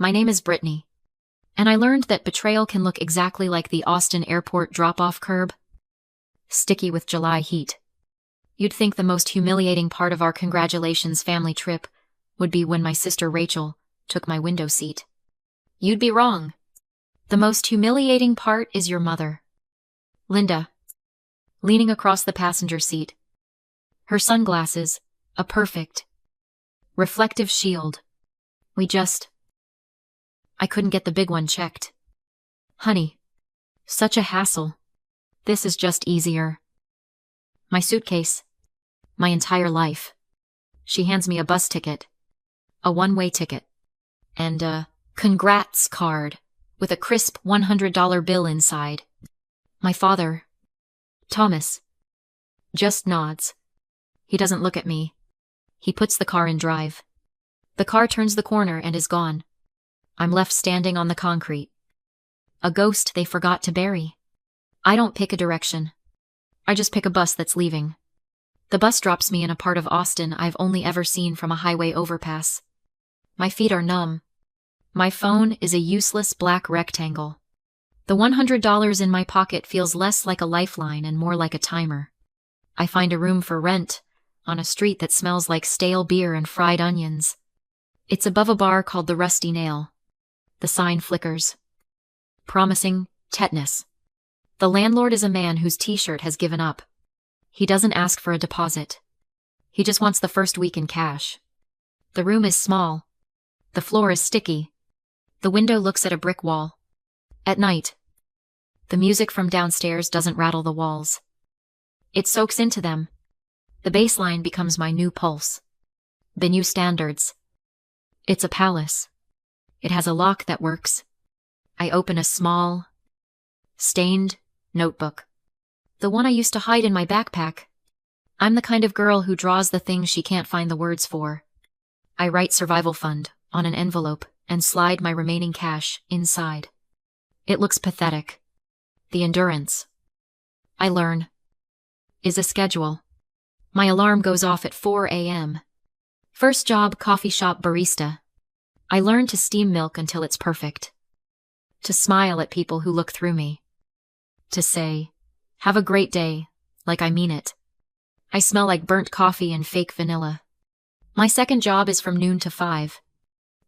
My name is Brittany. And I learned that betrayal can look exactly like the Austin airport drop-off curb. Sticky with July heat. You'd think the most humiliating part of our congratulations family trip would be when my sister Rachel took my window seat. You'd be wrong. The most humiliating part is your mother, Linda, leaning across the passenger seat. Her sunglasses, a perfect, reflective shield. I couldn't get the big one checked. Honey, such a hassle. This is just easier. My suitcase. My entire life. She hands me a bus ticket. A one-way ticket. And a congrats card with a crisp $100 bill inside. My father, Thomas, just nods. He doesn't look at me. He puts the car in drive. The car turns the corner and is gone. I'm left standing on the concrete. A ghost they forgot to bury. I don't pick a direction. I just pick a bus that's leaving. The bus drops me in a part of Austin I've only ever seen from a highway overpass. My feet are numb. My phone is a useless black rectangle. The $100 in my pocket feels less like a lifeline and more like a timer. I find a room for rent on a street that smells like stale beer and fried onions. It's above a bar called the Rusty Nail. The sign flickers. Promising tetanus. The landlord is a man whose t-shirt has given up. He doesn't ask for a deposit. He just wants the first week in cash. The room is small. The floor is sticky. The window looks at a brick wall. At night, the music from downstairs doesn't rattle the walls. It soaks into them. The bass line becomes my new pulse. The new standards. It's a palace. It has a lock that works. I open a small, stained notebook. The one I used to hide in my backpack. I'm the kind of girl who draws the things she can't find the words for. I write survival fund on an envelope and slide my remaining cash inside. It looks pathetic. The endurance, I learn, is a schedule. My alarm goes off at 4 a.m. First job, coffee shop barista. I learn to steam milk until it's perfect. To smile at people who look through me. To say, have a great day, like I mean it. I smell like burnt coffee and fake vanilla. My second job is from noon to 5.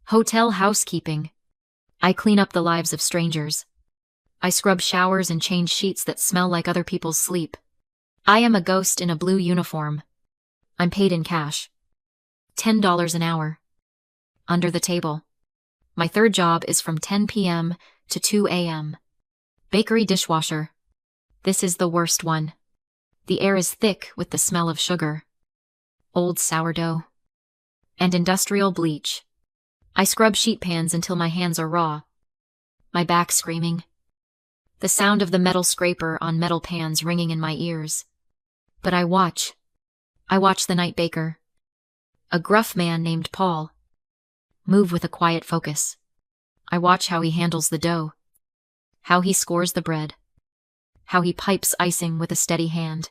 Hotel housekeeping. I clean up the lives of strangers. I scrub showers and change sheets that smell like other people's sleep. I am a ghost in a blue uniform. I'm paid in cash. $10 an hour. Under the table. My third job is from 10 p.m. to 2 a.m. Bakery dishwasher. This is the worst one. The air is thick with the smell of sugar, old sourdough, and industrial bleach. I scrub sheet pans until my hands are raw. My back screaming. The sound of the metal scraper on metal pans ringing in my ears. But I watch. I watch the night baker. A gruff man named Paul. Move with a quiet focus. I watch how he handles the dough. How he scores the bread. How he pipes icing with a steady hand.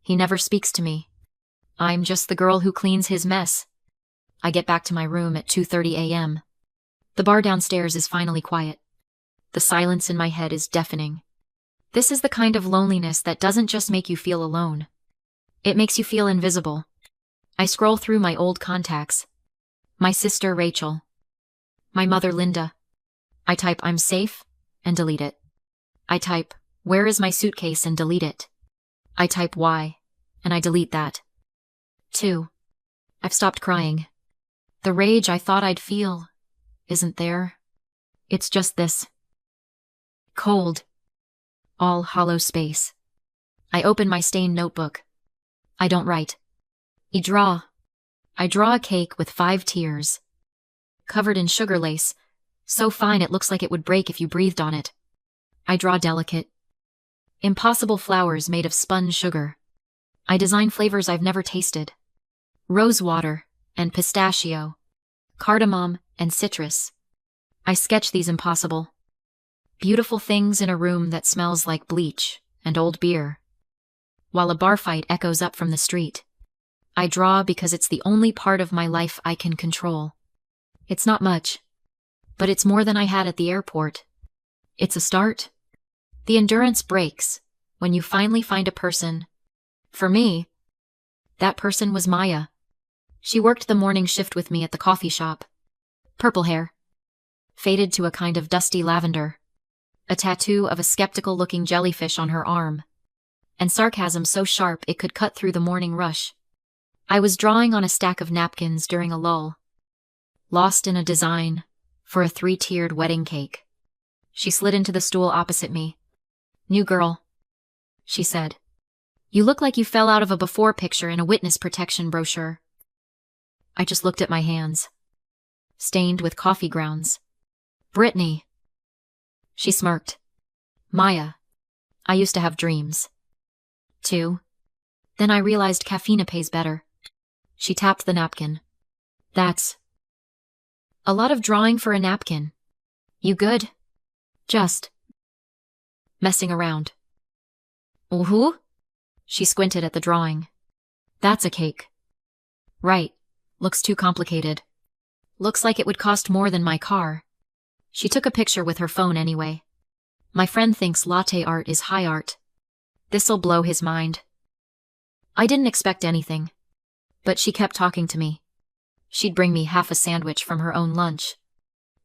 He never speaks to me. I'm just the girl who cleans his mess. I get back to my room at 2:30 a.m. The bar downstairs is finally quiet. The silence in my head is deafening. This is the kind of loneliness that doesn't just make you feel alone. It makes you feel invisible. I scroll through my old contacts. My sister Rachel. My mother Linda. I type I'm safe and delete it. I type where is my suitcase and delete it. I type why and I delete that. 2. I've stopped crying. The rage I thought I'd feel isn't there. It's just this cold, all hollow space. I open my stained notebook. I don't write. I draw. I draw a cake with 5 tiers. Covered in sugar lace, so fine it looks like it would break if you breathed on it. I draw delicate, impossible flowers made of spun sugar. I design flavors I've never tasted. Rose water and pistachio, cardamom and citrus. I sketch these impossible, beautiful things in a room that smells like bleach and old beer. While a bar fight echoes up from the street. I draw because it's the only part of my life I can control. It's not much, But it's more than I had at the airport. It's a start. The endurance breaks when you finally find a person. For me, that person was Maya. She worked the morning shift with me at the coffee shop. Purple hair, faded to a kind of dusty lavender. A tattoo of a skeptical-looking jellyfish on her arm. And sarcasm so sharp it could cut through the morning rush. I was drawing on a stack of napkins during a lull. Lost in a design for a 3-tiered wedding cake. She slid into the stool opposite me. "New girl," she said. "You look like you fell out of a before picture in a witness protection brochure." I just looked at my hands. Stained with coffee grounds. "Brittany." She smirked. "Maya, I used to have dreams. Too. Then I realized caffeine pays better." She tapped the napkin. "That's a lot of drawing for a napkin. You good?" "Just messing around." "Ooh?" She squinted at the drawing. "That's a cake." "Right. Looks too complicated. Looks like it would cost more than my car." She took a picture with her phone anyway. "My friend thinks latte art is high art. This'll blow his mind." I didn't expect anything. But she kept talking to me. She'd bring me half a sandwich from her own lunch.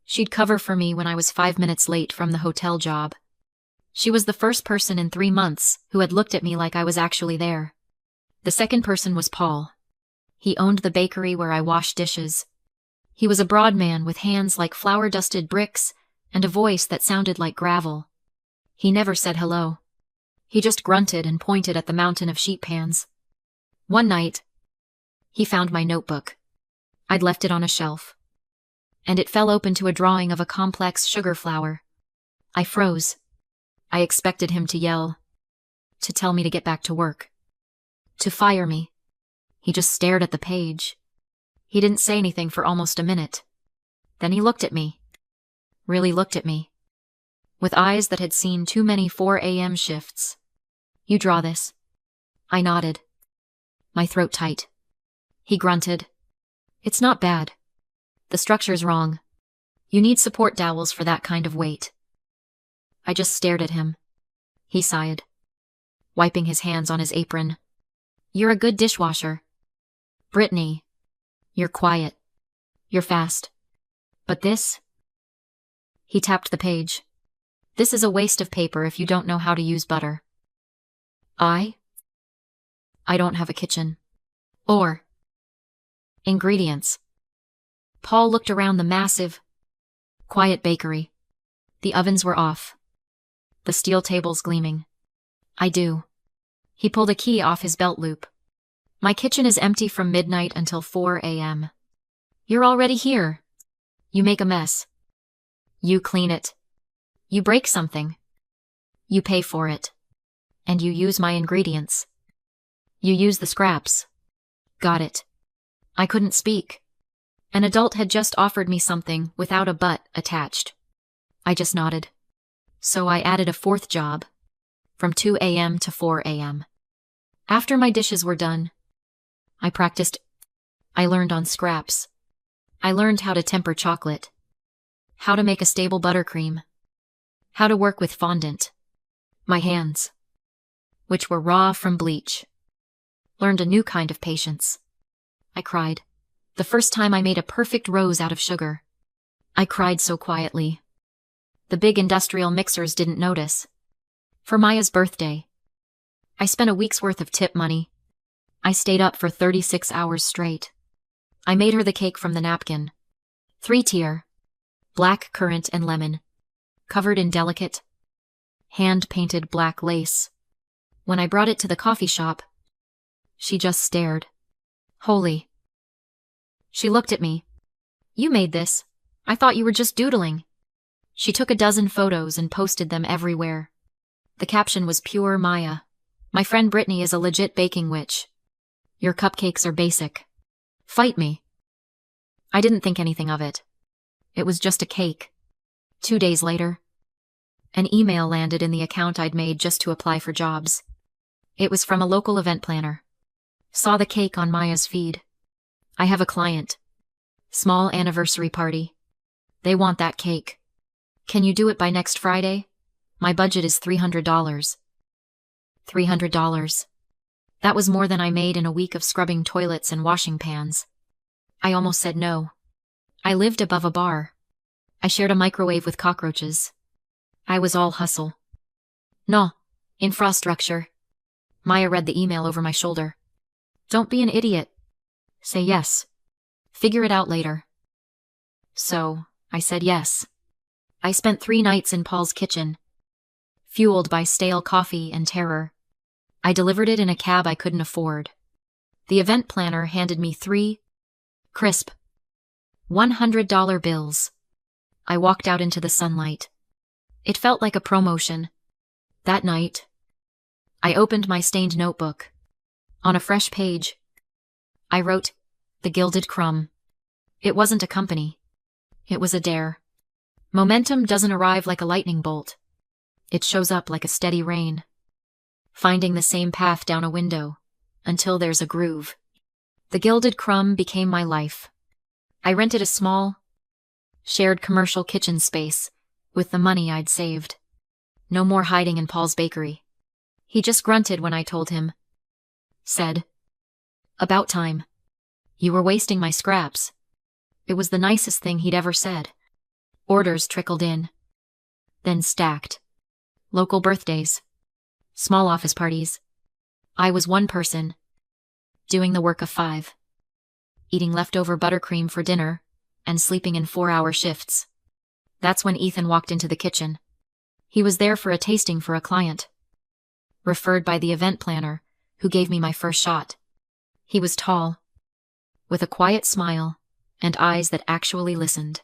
She'd cover for me when I was 5 minutes late from the hotel job. She was the first person in 3 months who had looked at me like I was actually there. The second person was Paul. He owned the bakery where I washed dishes. He was a broad man with hands like flour-dusted bricks and a voice that sounded like gravel. He never said hello. He just grunted and pointed at the mountain of sheet pans. One night, he found my notebook. I'd left it on a shelf. And it fell open to a drawing of a complex sugar flower. I froze. I expected him to yell. To tell me to get back to work. To fire me. He just stared at the page. He didn't say anything for almost a minute. Then he looked at me. Really looked at me. With eyes that had seen too many 4 a.m. shifts. "You draw this?" I nodded. My throat tight. He grunted. "It's not bad. The structure's wrong. You need support dowels for that kind of weight." I just stared at him. He sighed, wiping his hands on his apron. "You're a good dishwasher. Brittany, you're quiet. You're fast. But this?" He tapped the page. "This is a waste of paper if you don't know how to use butter." I don't have a kitchen. Or ingredients. Paul looked around the massive, quiet bakery. The ovens were off. The steel tables gleaming. "I do." He pulled a key off his belt loop. "My kitchen is empty from midnight until 4 a.m. You're already here. You make a mess. You clean it. You break something. You pay for it. And you use my ingredients. You use the scraps." Got it. I couldn't speak. An adult had just offered me something without a but attached. I just nodded. So I added a 4th job. From 2 a.m. to 4 a.m. After my dishes were done, I practiced. I learned on scraps. I learned how to temper chocolate. How to make a stable buttercream. How to work with fondant. My hands, which were raw from bleach, learned a new kind of patience. I cried. The first time I made a perfect rose out of sugar. I cried so quietly. The big industrial mixers didn't notice. For Maya's birthday, I spent a week's worth of tip money. I stayed up for 36 hours straight. I made her the cake from the napkin. 3-tier. Black currant and lemon. Covered in delicate, hand-painted black lace. When I brought it to the coffee shop, she just stared. Holy. She looked at me. "You made this. I thought you were just doodling." She took a dozen photos and posted them everywhere. The caption was pure Maya. "My friend Brittany is a legit baking witch. Your cupcakes are basic. Fight me." I didn't think anything of it. It was just a cake. 2 days later, an email landed in the account I'd made just to apply for jobs. It was from a local event planner. Saw the cake on Maya's feed. "I have a client. Small anniversary party. They want that cake. Can you do it by next Friday? My budget is $300. $300. That was more than I made in a week of scrubbing toilets and washing pans. I almost said no. I lived above a bar. I shared a microwave with cockroaches. I was all hustle. No. Infrastructure. Maya read the email over my shoulder. Don't be an idiot. Say yes. Figure it out later. So, I said yes. I spent 3 nights in Paul's kitchen. Fueled by stale coffee and terror. I delivered it in a cab I couldn't afford. The event planner handed me 3 crisp $100 bills. I walked out into the sunlight. It felt like a promotion. That night, I opened my stained notebook. On a fresh page, I wrote, The Gilded Crumb. It wasn't a company. It was a dare. Momentum doesn't arrive like a lightning bolt. It shows up like a steady rain. Finding the same path down a window, until there's a groove. The Gilded Crumb became my life. I rented a small, shared commercial kitchen space with the money I'd saved. No more hiding in Paul's bakery. He just grunted when I told him. Said, About time. You were wasting my scraps. It was the nicest thing he'd ever said. Orders trickled in. Then stacked. Local birthdays. Small office parties. I was one person. Doing the work of 5. Eating leftover buttercream for dinner, and sleeping in 4-hour shifts. That's when Ethan walked into the kitchen. He was there for a tasting for a client. Referred by the event planner, who gave me my first shot. He was tall, with a quiet smile, and eyes that actually listened.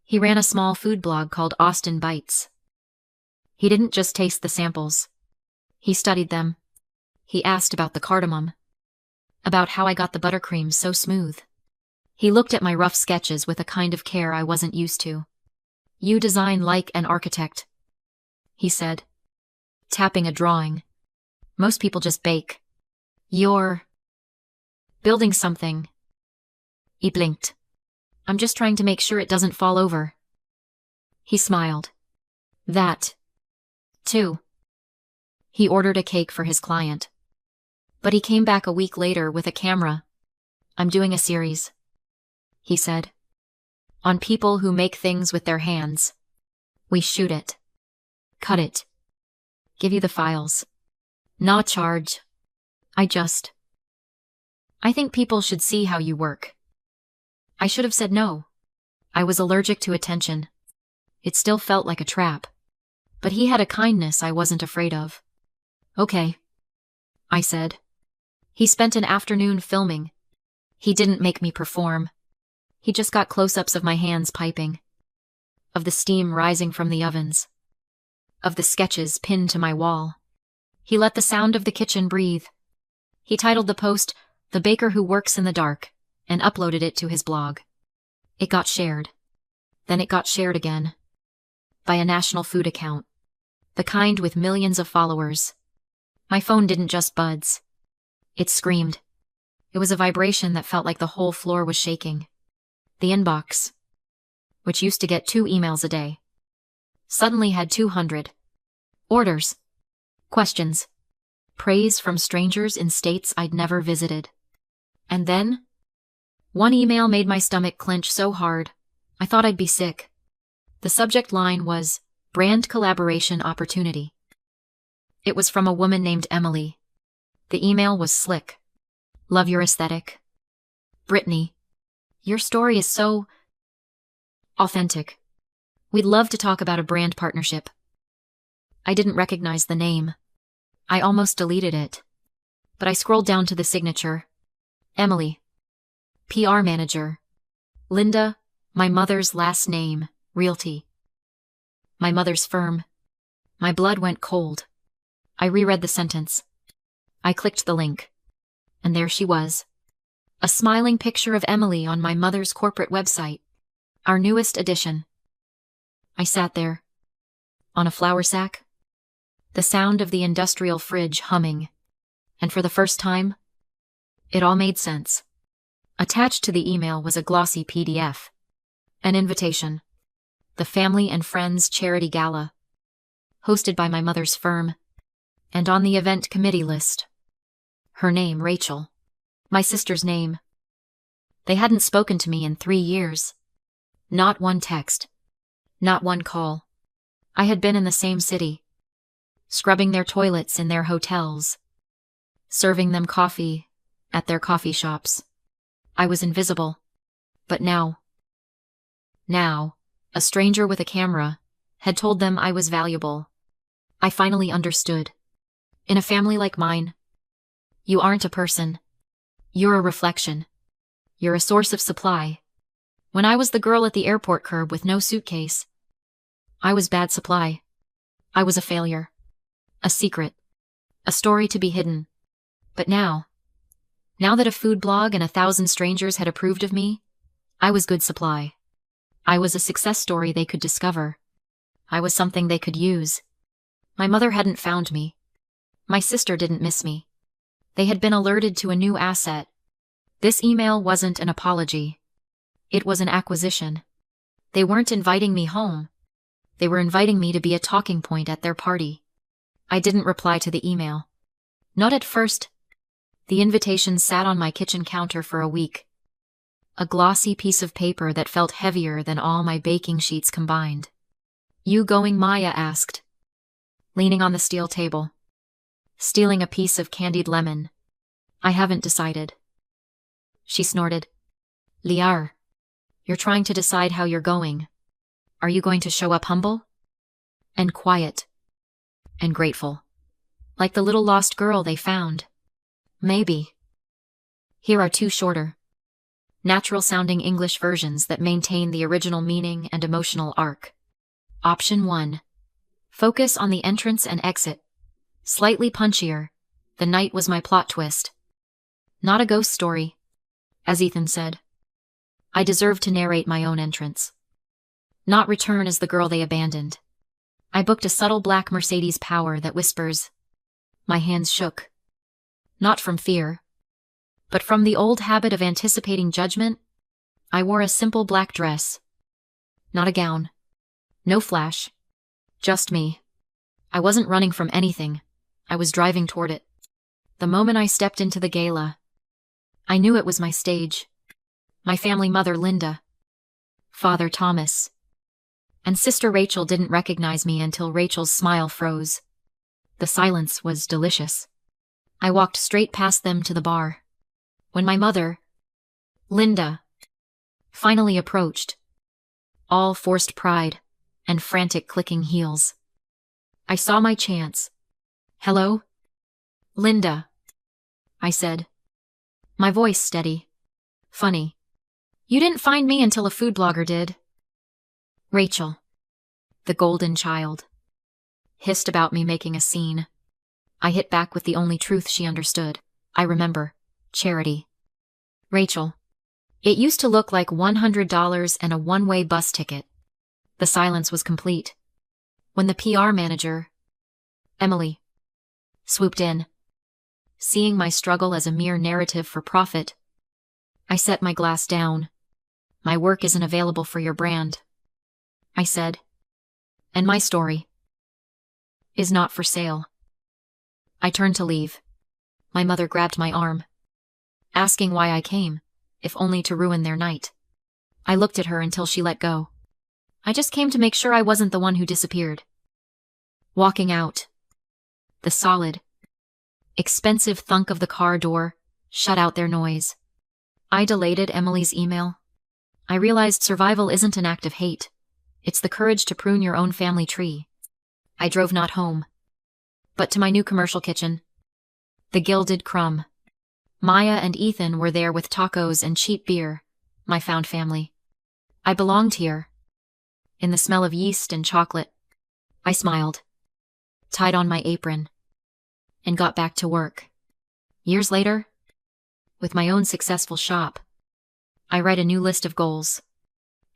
He ran a small food blog called Austin Bites. He didn't just taste the samples. He studied them. He asked about the cardamom. About how I got the buttercream so smooth. He looked at my rough sketches with a kind of care I wasn't used to. You design like an architect, he said, tapping a drawing. Most people just bake. You're building something. He blinked. I'm just trying to make sure it doesn't fall over. He smiled. That, too. He ordered a cake for his client. But he came back a week later with a camera. I'm doing a series, he said. On people who make things with their hands. We shoot it. Cut it. Give you the files. No charge. I think people should see how you work. I should have said no. I was allergic to attention. It still felt like a trap. But he had a kindness I wasn't afraid of. Okay, I said. He spent an afternoon filming. He didn't make me perform. He just got close-ups of my hands piping. Of the steam rising from the ovens. Of the sketches pinned to my wall. He let the sound of the kitchen breathe. He titled the post, The Baker Who Works in the Dark, and uploaded it to his blog. It got shared. Then it got shared again. By a national food account. The kind with millions of followers. My phone didn't just buzz. It screamed. It was a vibration that felt like the whole floor was shaking. The inbox, which used to get 2 emails a day, suddenly had 200. Orders. Questions. Praise from strangers in states I'd never visited. And then, one email made my stomach clench so hard, I thought I'd be sick. The subject line was, Brand Collaboration Opportunity. It was from a woman named Emily. The email was slick. Love your aesthetic. Brittany, your story is so authentic. We'd love to talk about a brand partnership. I didn't recognize the name. I almost deleted it. But I scrolled down to the signature. Emily. PR manager. Linda, my mother's last name, Realty. My mother's firm. My blood went cold. I reread the sentence. I clicked the link. And there she was. A smiling picture of Emily on my mother's corporate website. Our newest addition. I sat there. On a flour sack. The sound of the industrial fridge humming. And for the first time, it all made sense. Attached to the email was a glossy PDF. An invitation. the Family and Friends Charity Gala, hosted by my mother's firm, and on the event committee list. Her name, Rachel. My sister's name. They hadn't spoken to me in 3 years. Not one text. Not one call. I had been in the same city, scrubbing their toilets in their hotels, serving them coffee at their coffee shops. I was invisible. But now, a stranger with a camera had told them I was valuable. I finally understood. In a family like mine, you aren't a person. You're a reflection. You're a source of supply. When I was the girl at the airport curb with no suitcase, I was bad supply. I was a failure. A secret. A story to be hidden. But now that a food blog and 1,000 strangers had approved of me, I was good supply. I was a success story they could discover. I was something they could use. My mother hadn't found me. My sister didn't miss me. They had been alerted to a new asset. This email wasn't an apology. It was an acquisition. They weren't inviting me home. They were inviting me to be a talking point at their party. I didn't reply to the email. Not at first. The invitation sat on my kitchen counter for a week. A glossy piece of paper that felt heavier than all my baking sheets combined. "You going?" Maya asked, leaning on the steel table, stealing a piece of candied lemon. "I haven't decided." She snorted. "Liar, you're trying to decide how you're going. Are you going to show up humble? And quiet? And grateful? Like the little lost girl they found? Maybe." Here are 2 shorter, natural-sounding English versions that maintain the original meaning and emotional arc. Option 1. Focus on the entrance and exit. Slightly punchier. The night was my plot twist. Not a ghost story, as Ethan said. I deserved to narrate my own entrance. Not return as the girl they abandoned. I booked a subtle black Mercedes Power that whispers. My hands shook. Not from fear, but from the old habit of anticipating judgment. I wore a simple black dress. Not a gown. No flash. Just me. I wasn't running from anything. I was driving toward it. The moment I stepped into the gala, I knew it was my stage. My family mother, Linda. Father, Thomas. And Sister Rachel didn't recognize me until Rachel's smile froze. The silence was delicious. I walked straight past them to the bar. When my mother, Linda, finally approached, all forced pride and frantic clicking heels, I saw my chance. "Hello? Linda," I said, my voice steady. "Funny. You didn't find me until a food blogger did." Rachel, the golden child, hissed about me making a scene. I hit back with the only truth she understood. "I remember. Charity." "Rachel, it used to look like $100 and a one-way bus ticket." The silence was complete. When the PR manager, Emily, swooped in, seeing my struggle as a mere narrative for profit, I set my glass down. "My work isn't available for your brand," I said. "And my story is not for sale." I turned to leave. My mother grabbed my arm, asking why I came, if only to ruin their night. I looked at her until she let go. "I just came to make sure I wasn't the one who disappeared." Walking out, the solid, expensive thunk of the car door shut out their noise. I deleted Emily's email. I realized survival isn't an act of hate. It's the courage to prune your own family tree. I drove not home, but to my new commercial kitchen. The Gilded Crumb. Maya and Ethan were there with tacos and cheap beer, my found family. I belonged here. In the smell of yeast and chocolate, I smiled, tied on my apron, and got back to work. Years later, with my own successful shop, I write a new list of goals.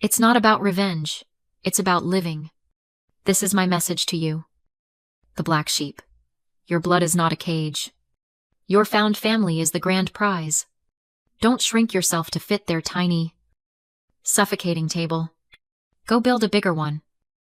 It's not about revenge, it's about living. This is my message to you, the black sheep. Your blood is not a cage. Your found family is the grand prize. Don't shrink yourself to fit their tiny, suffocating table. Go build a bigger one.